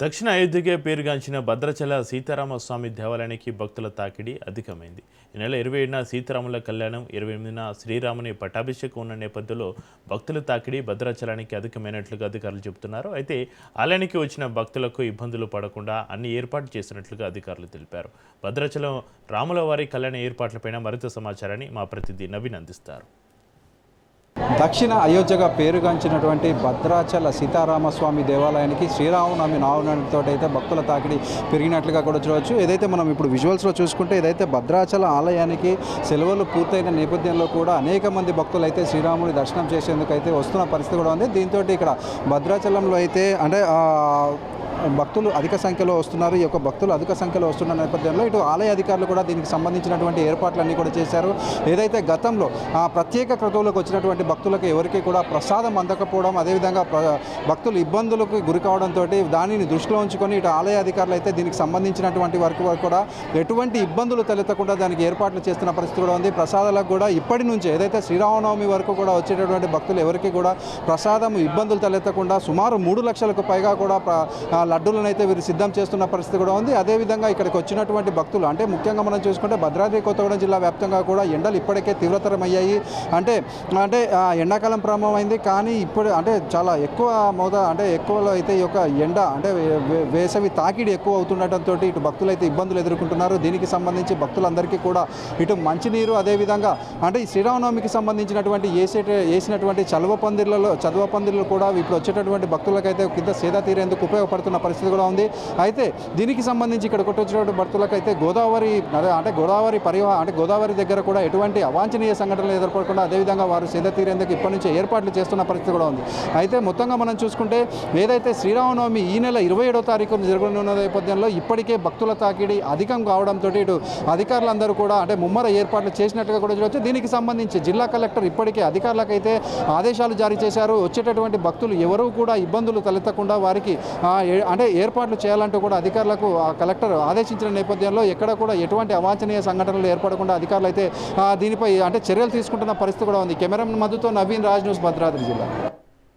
దక్షిణ అయోధ్యకే పేరుగాంచిన భద్రాచల సీతారామస్వామి దేవాలయానికి భక్తుల తాకిడి అధికమైంది. ఈ నెల 27న సీతారాముల కళ్యాణం, 28న శ్రీరాముని పట్టాభిషేకం ఉన్న నేపథ్యంలో భక్తుల తాకిడి భద్రాచలానికి అధికమైనట్లుగా అధికారులు చెబుతున్నారు. అయితే ఆలయానికి వచ్చిన భక్తులకు ఇబ్బందులు పడకుండా అన్ని ఏర్పాట్లు చేసినట్లుగా అధికారులు తెలిపారు. భద్రాచలం రాములవారి కళ్యాణ ఏర్పాట్లపైన మరింత సమాచారాన్ని మా ప్రతినిధి నవీన్ అందిస్తారు. దక్షిణ అయోధ్యగా పేరుగాంచినటువంటి భద్రాచల సీతారామస్వామి దేవాలయానికి శ్రీరామనవమి నావనంతో అయితే భక్తుల తాకిడి పెరిగినట్లుగా కూడా చూడవచ్చు. ఏదైతే మనం ఇప్పుడు విజువల్స్లో చూసుకుంటే ఏదైతే భద్రాచల ఆలయానికి సెలవులు పూర్తయిన నేపథ్యంలో కూడా అనేక మంది భక్తులు అయితే శ్రీరాముని దర్శనం చేసేందుకు అయితే వస్తున్న పరిస్థితి కూడా ఉంది. దీంతో ఇక్కడ భద్రాచలంలో అయితే అంటే భక్తులు అధిక సంఖ్యలో వస్తున్నారు. ఈ యొక్క భక్తులు అధిక సంఖ్యలో వస్తున్న నేపథ్యంలో ఇటు ఆలయ అధికారులు కూడా దీనికి సంబంధించినటువంటి ఏర్పాట్లన్నీ కూడా చేశారు. ఏదైతే గతంలో ప్రత్యేక క్రతువులకు వచ్చినటువంటి భక్తులకు ఎవరికి కూడా ప్రసాదం అందకపోవడం, అదేవిధంగా భక్తులు ఇబ్బందులకు గురి కావడంతో దానిని దృష్టిలో ఉంచుకొని ఇటు ఆలయ అధికారులు అయితే దీనికి సంబంధించినటువంటి వరకు కూడా ఎటువంటి ఇబ్బందులు తలెత్తకుండా దానికి ఏర్పాట్లు చేస్తున్న పరిస్థితి కూడా ఉంది. ప్రసాదాలకు కూడా ఇప్పటి నుంచి ఏదైతే శ్రీరామనవమి వరకు కూడా వచ్చేటటువంటి భక్తులు ఎవరికి కూడా ప్రసాదం ఇబ్బందులు తలెత్తకుండా సుమారు 3 లక్షలకు పైగా కూడా లడ్డూలను అయితే వీరు సిద్ధం చేస్తున్న పరిస్థితి కూడా ఉంది. అదేవిధంగా ఇక్కడికి వచ్చినటువంటి భక్తులు అంటే ముఖ్యంగా మనం చూసుకుంటే భద్రాద్రి కొత్తగూడెం జిల్లా వ్యాప్తంగా కూడా ఎండలు ఇప్పటికే తీవ్రతరమయ్యాయి. అంటే ఎండాకాలం ప్రారంభమైంది, కానీ ఇప్పుడు అంటే చాలా ఎక్కువ ఎక్కువలో అయితే ఈ యొక్క ఎండ అంటే వేసవి తాకిడి ఎక్కువ అవుతుండటంతో ఇటు భక్తులు అయితే ఇబ్బందులు ఎదుర్కొంటున్నారు. దీనికి సంబంధించి భక్తులందరికీ కూడా ఇటు మంచినీరు, అదేవిధంగా అంటే ఈ శ్రీరామనవమికి సంబంధించినటువంటి వేసినటువంటి చదువ పందిర్లు కూడా ఇప్పుడు వచ్చేటటువంటి భక్తులకైతే కింద సేద తీరేందుకు ఉపయోగపడుతున్న పరిస్థితి కూడా ఉంది. అయితే దీనికి సంబంధించి ఇక్కడ కొట్టొచ్చినటువంటి భక్తులకైతే గోదావరి దగ్గర కూడా ఎటువంటి అవాంఛనీయ సంఘటనలు ఎదుర్కోకుండా అదేవిధంగా వారు సేద తీరేందుకు ఇప్పటి నుంచి ఏర్పాట్లు చేస్తున్న పరిస్థితి కూడా ఉంది. అయితే మొత్తంగా మనం చూసుకుంటే ఏదైతే శ్రీరామనవమి ఈ నెల 27వ తారీఖున జరగనున్న నేపథ్యంలో ఇప్పటికే భక్తుల తాకిడి అధికం కావడంతో ఇటు అధికారులందరూ కూడా ముమ్మర ఏర్పాట్లు చేసినట్టుగా కూడా చూడవచ్చు. దీనికి సంబంధించి జిల్లా కలెక్టర్ ఇప్పటికే అధికారులకైతే ఆదేశాలు జారీ చేశారు. వచ్చేటటువంటి భక్తులు ఎవరూ కూడా ఇబ్బందులు తలెత్తకుండా వారికి ఏర్పాట్లు చేయాలంటూ కూడా అధికారులకు కలెక్టర్ ఆదేశించిన నేపథ్యంలో ఎక్కడ కూడా ఎటువంటి అవాంఛనీయ సంఘటనలు ఏర్పడకుండా అధికారులు అయితే దీనిపై చర్యలు తీసుకుంటున్న పరిస్థితి కూడా ఉంది. కెమెరామెన్ మధుతో నవీన్, రాజ్ న్యూస్, భద్రాద్రి జిల్లా.